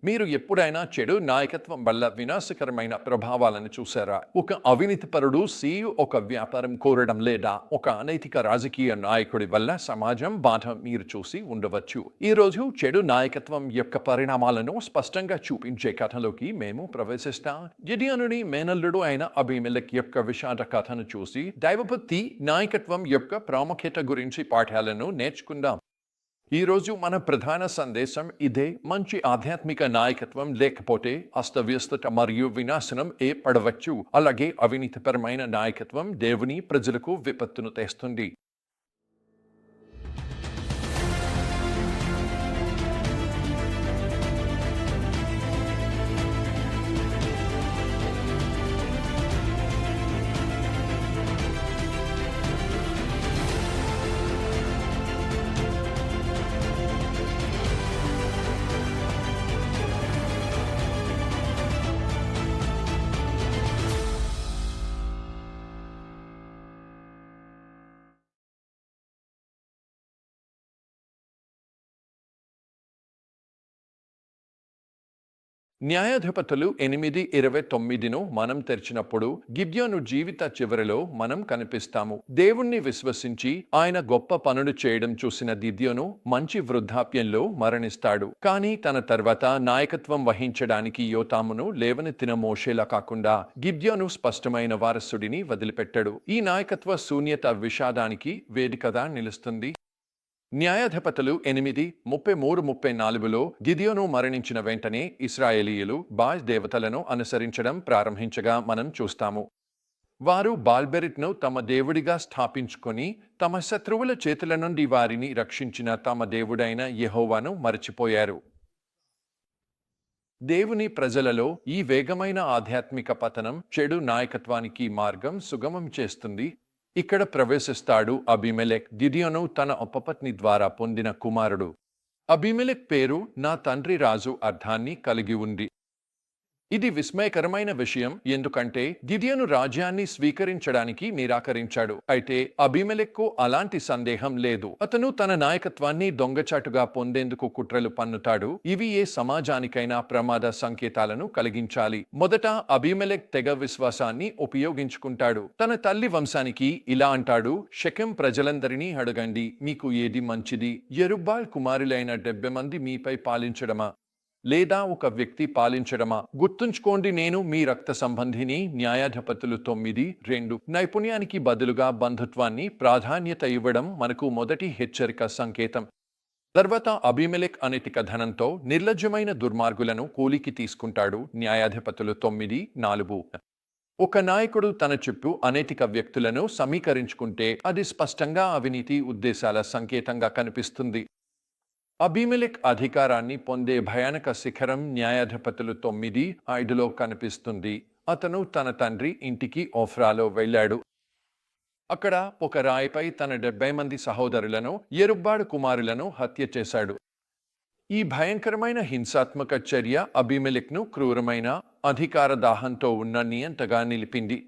మీరు ఎప్పుడైనా చెడు నాయకత్వం వల్ల వినాశకరమైన ప్రభావాలను చూసారా? ఒక అవినీతిపరుడు CEO ఒక వ్యాపారం కోరడం లేదా ఒక అనైతిక రాజకీయ నాయకుడి వల్ల సమాజం బాధ మీరు చూసి ఉండవచ్చు. ఈ రోజు చెడు నాయకత్వం యొక్క పరిణామాలను స్పష్టంగా చూపించే కథలోకి మేము ప్రవేశిస్తాం. గిడియోనుని మేనల్లుడు అయిన అబీమెలెకు యొక్క విషాద కథను చూసి దైవభక్తి నాయకత్వం యొక్క ప్రాముఖ్యత గురించి పాఠాలను నేర్చుకుందాం. ఈరోజు మన ప్రధాన సందేశం ఇదే. మంచి ఆధ్యాత్మిక నాయకత్వం లేకపోతే అస్తవ్యస్తత మరియు వినాశనం ఏర్పడవచ్చు. అలాగే అవినీతిపరమైన నాయకత్వం దేవుని ప్రజలకు విపత్తును తెస్తుంది. న్యాయాధిపతులు 8:29ను మనం తెరిచినప్పుడు గిద్యోను జీవిత చివరిలో మనం కనిపిస్తాము. దేవుణ్ణి విశ్వసించి ఆయన గొప్ప పనులు చేయడం చూసిన గిద్యోను మంచి వృద్ధాప్యంలో మరణిస్తాడు. కానీ తన తర్వాత నాయకత్వం వహించడానికి యోతామును లేవనెత్తిన మోషేలా కాకుండా గిద్యోను స్పష్టమైన వారసుడిని వదిలిపెట్టాడు. ఈ నాయకత్వ శూన్యత విషాదానికి వేదికగా నిలుస్తుంది. న్యాయాధిపతులు 8:33-34లో గిదియోను మరణించిన వెంటనే ఇశ్రాయేలీయులు బాల్ దేవతలను అనుసరించడం ప్రారంభించగా మనం చూస్తాము. వారు బాల్బెరిట్ను తమ దేవుడిగా స్థాపించుకొని తమ శత్రువుల చేతుల నుండి వారిని రక్షించిన తమ దేవుడైన యెహోవాను మరచిపోయారు. దేవుని ప్రజలలో ఈ వేగమైన ఆధ్యాత్మిక పతనం చెడు నాయకత్వానికి మార్గం సుగమం చేస్తుంది. ఇక్కడ ప్రవేశిస్తాడు అబీమెలెక్. గిడియోను తన ఉపపత్ని ద్వారా పొందిన కుమారుడు. అబీమెలెక్ పేరు నా తండ్రి రాజు అర్థాన్ని కలిగి ఉంది. ఇది విస్మయకరమైన విషయం, ఎందుకంటే గిడియోను రాజ్యాన్ని స్వీకరించడానికి నిరాకరించాడు. అయితే అబీమెలెక్కు అలాంటి సందేహం లేదు. అతను తన నాయకత్వాన్ని దొంగచాటుగా పొందేందుకు కుట్రలు పన్నుతాడు. ఇవి ఏ సమాజానికైనా ప్రమాద సంకేతాలను కలిగించాలి. మొదట అబీమెలెక్ తెగ విశ్వాసాన్ని ఉపయోగించుకుంటాడు. తన తల్లి వంశానికి ఇలా అంటాడు: షెకెం ప్రజలందరినీ అడగండి, మీకు ఏది మంచిది? యెరుబ్బాల్ కుమారులైన 70 మంది మీపై పాలించడమా లేదా ఒక వ్యక్తి పాలించడమా? గుర్తుంచుకోండి, నేను మీ రక్త సంబంధిని. న్యాయాధిపతులు 9:2. నైపుణ్యానికి బదులుగా బంధుత్వాన్ని ప్రాధాన్యత ఇవ్వడం మనకు మొదటి హెచ్చరిక సంకేతం. తర్వాత అబీమెలెక్ అనైతిక ధనంతో నిర్లజ్జమైన దుర్మార్గులను కూలికి తీసుకుంటాడు. న్యాయాధిపతులు 9:4. ఒక నాయకుడు తన చుట్టూ అనైతిక వ్యక్తులను సమీకరించుకుంటే అది స్పష్టంగా అవినీతి ఉద్దేశాల సంకేతంగా కనిపిస్తుంది. అబీమెలెక్ అధికారాన్ని పొందే భయానక శిఖరం న్యాయాధిపతులు 9:5లో కనిపిస్తుంది. అతను తన తండ్రి ఇంటికి ఓఫ్రాలో వెళ్ళాడు. అక్కడ ఒక రాయిపై తన 70 మంది సహోదరులను, యెరుబ్బాలు కుమారులను హత్య చేశాడు. ఈ భయంకరమైన హింసాత్మక చర్య అబీమెలెక్ను క్రూరమైన అధికార దాహంతో ఉన్న నియంతగా నిలిపింది.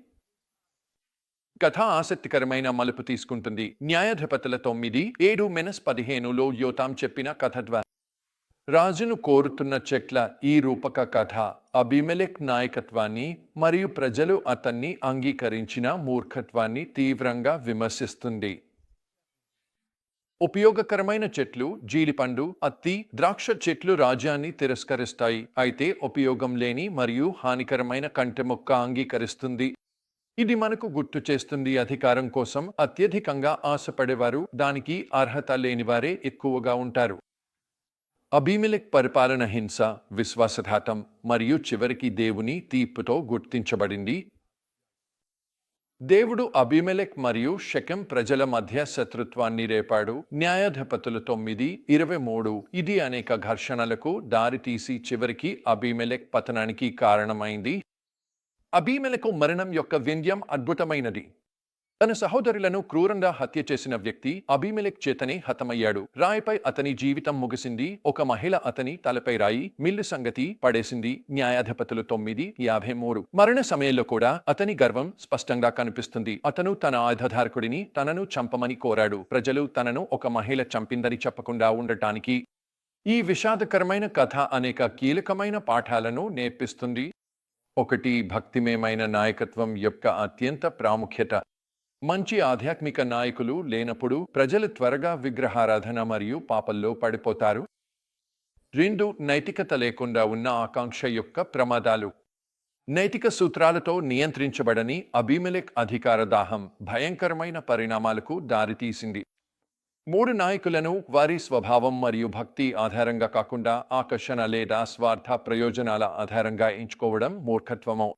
కథ ఆసక్తికరమైన మలుపు తీసుకుంటుంది. న్యాయాధిపతుల 9:7-15లో యోతాం చెప్పిన కథ ద్వారా రాజును కోరుతున్న చెట్ల ఈ రూపక కథ అబీమెలెక్ నాయకత్వాన్ని మరియు ప్రజలు అతన్ని అంగీకరించిన మూర్ఖత్వాన్ని తీవ్రంగా విమర్శిస్తుంది. ఉపయోగకరమైన చెట్లు జీడిపండు, అత్తి, ద్రాక్ష చెట్లు రాజ్యాన్ని తిరస్కరిస్తాయి. అయితే ఉపయోగం లేని మరియు హానికరమైన కంటె మొక్క అంగీకరిస్తుంది. ఇది మనకు గుర్తు చేస్తుంది, అధికారం కోసం అత్యధికంగా ఆశపడేవారు దానికి అర్హత లేనివారే ఎక్కువగా ఉంటారు. అబీమెలెక్ పరిపాలన హింస, విశ్వాసఘాతం మరియు చివరికి దేవుని తీర్పుతో గుర్తించబడింది. దేవుడు అబీమెలెక్ మరియు షెకెం ప్రజల మధ్య శత్రుత్వాన్ని రేపాడు. న్యాయాధిపతులు 9:23 ఇది అనేక ఘర్షణలకు దారితీసి చివరికి అబీమెలెక్ పతనానికి కారణమైంది. అబీమెలెకు మరణం యొక్క వ్యంగ్యం అద్భుతమైనది. తన సహోదరులను క్రూరంగా హత్య చేసిన వ్యక్తి అబీమెలెక్ చేతనే హతమయ్యాడు. రాయిపై అతని జీవితం ముగిసింది. ఒక మహిళ అతని తలపై రాయి మిల్లు సంగతి పడేసింది. న్యాయాధిపతులు 9:53 మరణ సమయంలో కూడా అతని గర్వం స్పష్టంగా కనిపిస్తుంది. అతను తన ఆయుధధారకుడిని తనను చంపమని కోరాడు. ప్రజలు తనను ఒక మహిళ చంపిందని చెప్పకుండా ఉండటానికి ఈ విషాదకరమైన కథ అనేక కీలకమైన పాఠాలను నేర్పిస్తుంది. ఒకటి, భక్తిమయమైన నాయకత్వం యొక్క అత్యంత ప్రాముఖ్యత. మంచి ఆధ్యాత్మిక నాయకులు లేనప్పుడు ప్రజలు త్వరగా విగ్రహారాధన మరియు పాపల్లో పడిపోతారు. 2, నైతికత లేకుండా ఉన్న ఆకాంక్ష యొక్క ప్రమాదాలు. నైతిక సూత్రాలతో నియంత్రించబడని అబీమెలెక్ అధికార దాహం భయంకరమైన పరిణామాలకు దారితీసింది. 3, నాయకులను వారి స్వభావం మరియు భక్తి ఆధారంగా కాకుండా ఆకర్షణ లేదా స్వార్థ ప్రయోజనాల ఆధారంగా ఎంచుకోవడం మూర్ఖత్వము.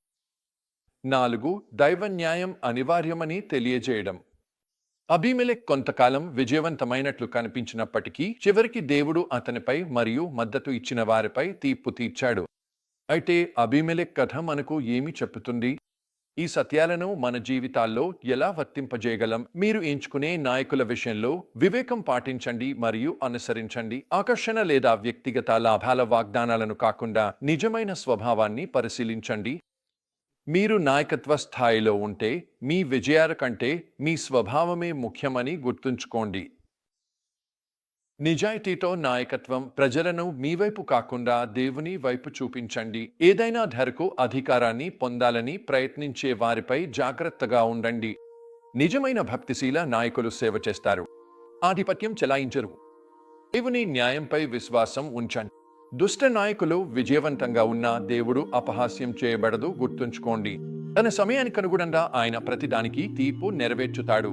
4, దైవ న్యాయం అనివార్యమని తెలియజేయడం. అబీమెలెక్ కొంతకాలం విజయవంతమైనట్లు కనిపించినప్పటికీ చివరికి దేవుడు అతనిపై మరియు మద్దతు ఇచ్చిన వారిపై తీర్పు తీర్చాడు. అయితే అబీమెలెక్ కథ మనకు ఏమి చెప్పుతుంది? ఈ సత్యాలను మన జీవితాల్లో ఎలా వర్తింపజేయగలం? మీరు ఎంచుకునే నాయకుల విషయంలో వివేకం పాటించండి మరియు అనుసరించండి. ఆకర్షణ లేదా వ్యక్తిగత లాభాల వాగ్దానాలను కాకుండా నిజమైన స్వభావాన్ని పరిశీలించండి. మీరు నాయకత్వ స్థాయిలో ఉంటే మీ విజయాల కంటే మీ స్వభావమే ముఖ్యమని గుర్తుంచుకోండి. నిజాయితీతో నాయకత్వం. ప్రజలను మీ వైపు కాకుండా దేవుని వైపు చూపించండి. ఏదైనా ధరకు అధికారాన్ని పొందాలని ప్రయత్నించే వారిపై జాగ్రత్తగా ఉండండి. నిజమైన భక్తిశీల నాయకులు సేవ చేస్తారు, ఆధిపత్యం చెలాయించరు. దేవుని న్యాయంపై విశ్వాసం ఉంచండి. దుష్ట నాయకులు విజయవంతంగా ఉన్న దేవుడు అపహాస్యం చేయబడదు. గుర్తుంచుకోండి, తన సమయానికి అనుగుణంగా ఆయన ప్రతిదానికి తీర్పు నెరవేర్చుతాడు.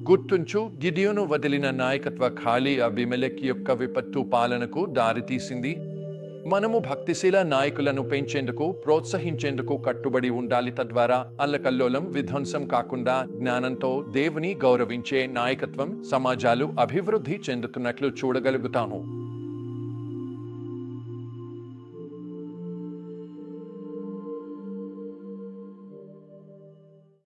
గుర్తుంచు, గిడియోను వదిలిన నాయకత్వ ఖాళీ అబీమెలెక్ యొక్క విపత్తు పాలనకు దారితీసింది. మనము భక్తిశీల నాయకులను పెంచేందుకు, ప్రోత్సహించేందుకు కట్టుబడి ఉండాలి. తద్వారా అల్లకల్లోలం విధ్వంసం కాకుండా జ్ఞానంతో దేవుని గౌరవించే నాయకత్వం సమాజాలు అభివృద్ధి చెందుతున్నట్లు చూడగలుగుతాము.